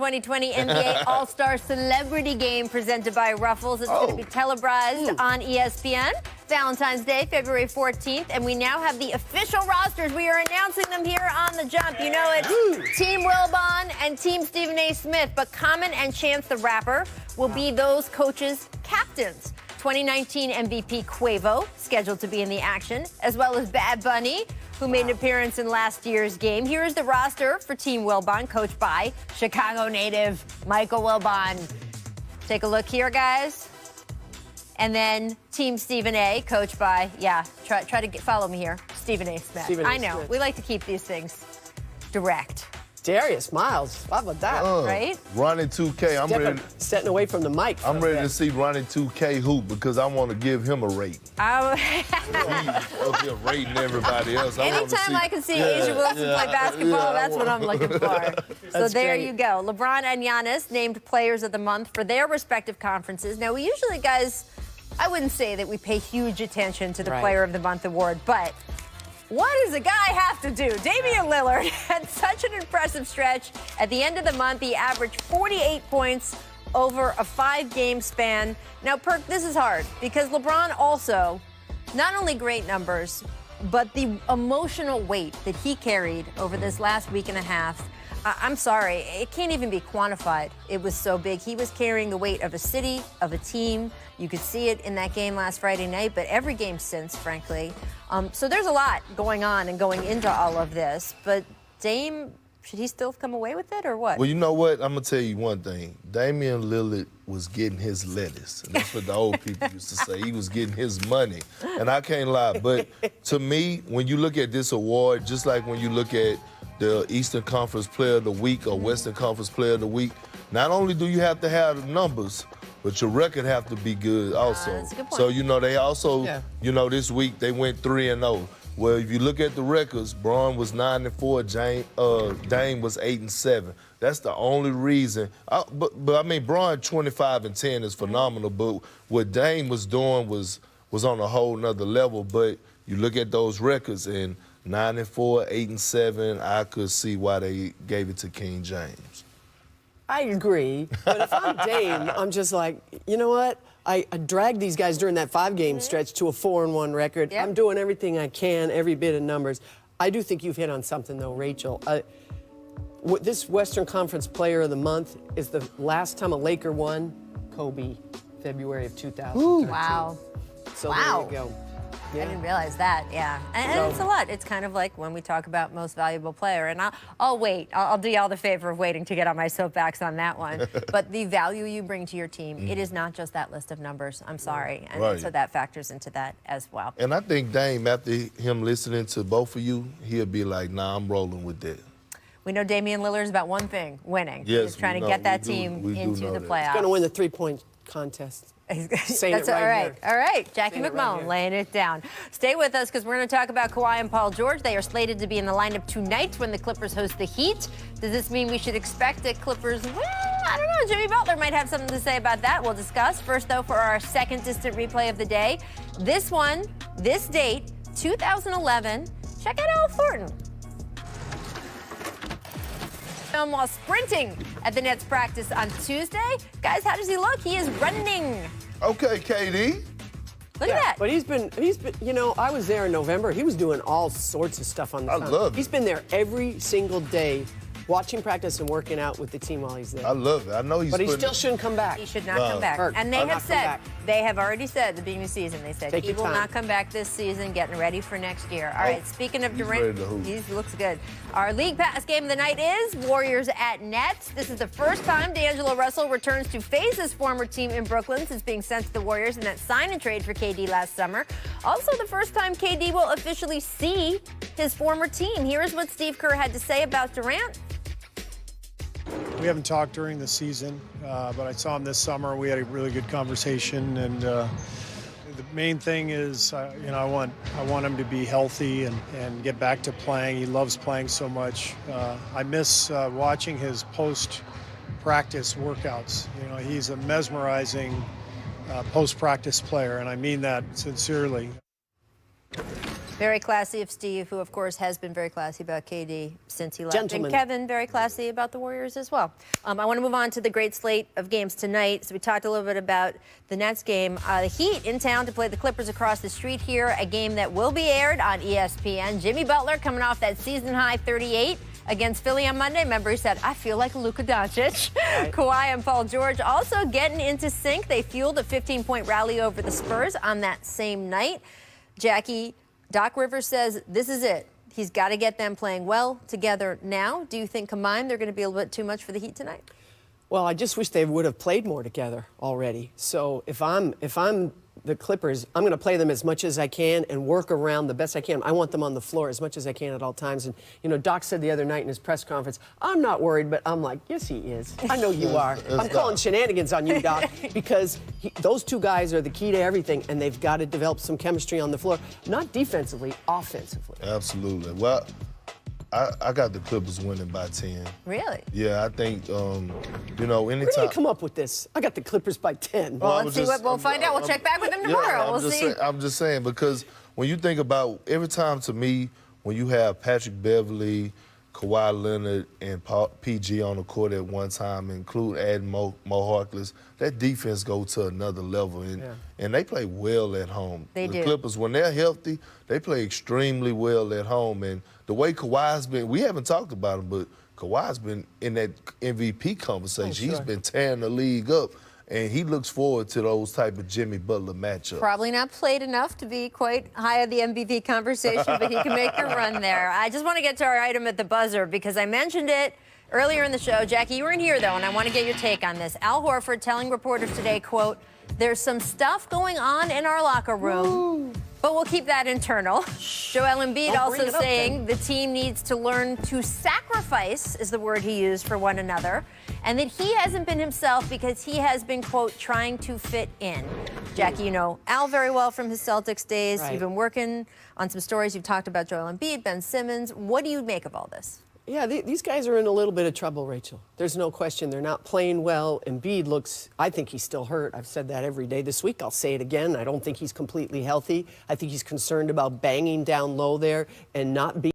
2020 NBA All-Star Celebrity Game presented by Ruffles. It's going to be televised on ESPN. Valentine's Day, February 14th, and we now have the official rosters. We are announcing them here on The Jump. You know it's Team Wilbon and Team Stephen A. Smith, but Common and Chance the Rapper will be those coaches' captains. 2019 MVP Quavo, scheduled to be in the action, as well as Bad Bunny, who made an appearance in last year's game. Here is the roster for Team Wilbon, coached by Chicago native Michael Wilbon. Take a look here, guys. And then Team Stephen A, coached by, try to follow me here, Stephen A. Smith. I know, we like to keep these things direct. Darius Miles, how about that? Right? Ronnie 2K, I'm ready. Stepping away from the mic. I'm ready to see Ronnie 2K hoop because I want to give him a rate. He's up here rating everybody else. Anytime I can see Asia Wilson play basketball, that's what I'm looking for. So there you go. LeBron and Giannis named Players of the Month for their respective conferences. Now, we usually, guys, I wouldn't say that we pay huge attention to the Player of the Month award, but what does a guy have to do? Damian Lillard had such an impressive stretch. At the end of the month, he averaged 48 points over a 5-game span. Now, Perk, this is hard because LeBron also, not only great numbers, but the emotional weight that he carried over this last week and a half. I'm sorry, it can't even be quantified. It was so big. He was carrying the weight of a city, of a team. You could see it in that game last Friday night, but every game since, frankly. So there's a lot going on and going into all of this. But Dame, should he still come away with it or what? Well, you know what? I'm going to tell you one thing. Damian Lillard was getting his lettuce. And that's what the old people used to say. He was getting his money. And I can't lie. But to me, when you look at this award, just like when you look at the Eastern Conference Player of the Week or Western Conference Player of the Week, not only do you have to have the numbers, but your record have to be good also. That's a good point. So, you know, they also, this week they went 3-0. Well, if you look at the records, Braun was 9-4, Dame was 8-7. That's the only reason. But I mean, Braun 25-10 is phenomenal, but what Dame was doing was on a whole nother level. But you look at those records and 9-4, 8-7, I could see why they gave it to King James. I agree, but if I'm Dame, I'm just like, you know what? I dragged these guys during that 5-game stretch to a 4-1 record. I'm doing everything I can, every bit of numbers. I do think you've hit on something, though, Rachel. This Western Conference Player of the Month is the last time a Laker won, Kobe, February of 2013. Wow. So there you go. I didn't realize that, And it's a lot. It's kind of like when we talk about most valuable player. And I'll wait. I'll do y'all the favor of waiting to get on my soapbox on that one. But the value you bring to your team, it is not just that list of numbers. I'm sorry. And so that factors into that as well. And I think Dame, after him listening to both of you, he'll be like, nah, I'm rolling with that. We know Damian Lillard's about one thing, winning. Yes, he's trying to get that team into the playoffs. He's going to win the 3-point contest. That's all right. All right. Jackie McMullen laying it down. Stay with us because we're going to talk about Kawhi and Paul George. They are slated to be in the lineup tonight when the Clippers host the Heat. Does this mean we should expect the Clippers? Well, I don't know. Jimmy Butler might have something to say about that. We'll discuss. First, though, for our second distant replay of the day, this one, this date, 2011. Check out Al Thornton while sprinting at the Nets practice on Tuesday. Guys, how does he look? He is running. Okay, KD. Look at that. But he's been, you know, I was there in November. He was doing all sorts of stuff on the phone. I love it. He's been there every single day, watching practice and working out with the team while he's there. I love it. I know he's But he still shouldn't come back. He should not come back. And they have said, they have already said at the beginning of the season, they said he will not come back this season, getting ready for next year. All right, speaking of Durant, he looks good. Our League Pass game of the night is Warriors at Nets. This is the first time D'Angelo Russell returns to face his former team in Brooklyn since being sent to the Warriors in that sign and trade for KD last summer. Also the first time KD will officially see his former team. Here is what Steve Kerr had to say about Durant. We haven't talked during the season, but I saw him this summer. We had a really good conversation, and the main thing is, I want him to be healthy and get back to playing. He loves playing so much. I miss watching his post-practice workouts. You know, he's a mesmerizing post-practice player, and I mean that sincerely. Very classy of Steve, who, of course, has been very classy about KD since he left. Gentleman. And Kevin, very classy about the Warriors as well. I want to move on to the great slate of games tonight. So we talked a little bit about the Nets game. The Heat in town to play the Clippers across the street here, a game that will be aired on ESPN. Jimmy Butler coming off that season-high 38 against Philly on Monday. Remember, he said, I feel like Luka Doncic. Right. Kawhi and Paul George also getting into sync. They fueled a 15-point rally over the Spurs on that same night. Jackie, Doc Rivers says this is it. He's got to get them playing well together now. Do you think combined they're going to be a little bit too much for the Heat tonight? Well, I just wish they would have played more together already. So if I'm the Clippers, I'm going to play them as much as I can and work around the best I can. I want them on the floor as much as I can at all times. And, you know, Doc said the other night in his press conference, I'm not worried, but I'm like, yes, he is. I know you are. I'm calling shenanigans on you, Doc, because those two guys are the key to everything, and they've got to develop some chemistry on the floor, not defensively, offensively. Absolutely. Well, I got the Clippers winning by 10. Really? Yeah, I think, you know, anytime. Where did you come up with this? I got the Clippers by 10. Well, let's see what we'll find out. We'll check back with them tomorrow. We'll see. I'm just saying, because when you think about every time, to me, when you have Patrick Beverly, Kawhi Leonard, and PG on the court at one time, include adding Mo Harkless, that defense goes to another level. And they play well at home. They do. The Clippers, when they're healthy, they play extremely well at home. And the way Kawhi's been, we haven't talked about him, but Kawhi's been in that MVP conversation. Oh, sure. He's been tearing the league up. And he looks forward to those type of Jimmy Butler matchups. Probably not played enough to be quite high on the MVP conversation, but he can make a run there. I just want to get to our item at the buzzer because I mentioned it earlier in the show. Jackie, you weren't here, though, and I want to get your take on this. Al Horford telling reporters today, quote, there's some stuff going on in our locker room, but we'll keep that internal. Joel Embiid also saying the team needs to learn to sacrifice, is the word he used, for one another, and that he hasn't been himself because he has been, quote, trying to fit in. Jackie, you know Al very well from his Celtics days. Right. You've been working on some stories. You've talked about Joel Embiid, Ben Simmons. What do you make of all this? Yeah, these guys are in a little bit of trouble, Rachel. There's no question. They're not playing well. Embiid looks, I think he's still hurt. I've said that every day this week. I'll say it again. I don't think he's completely healthy. I think he's concerned about banging down low there and not being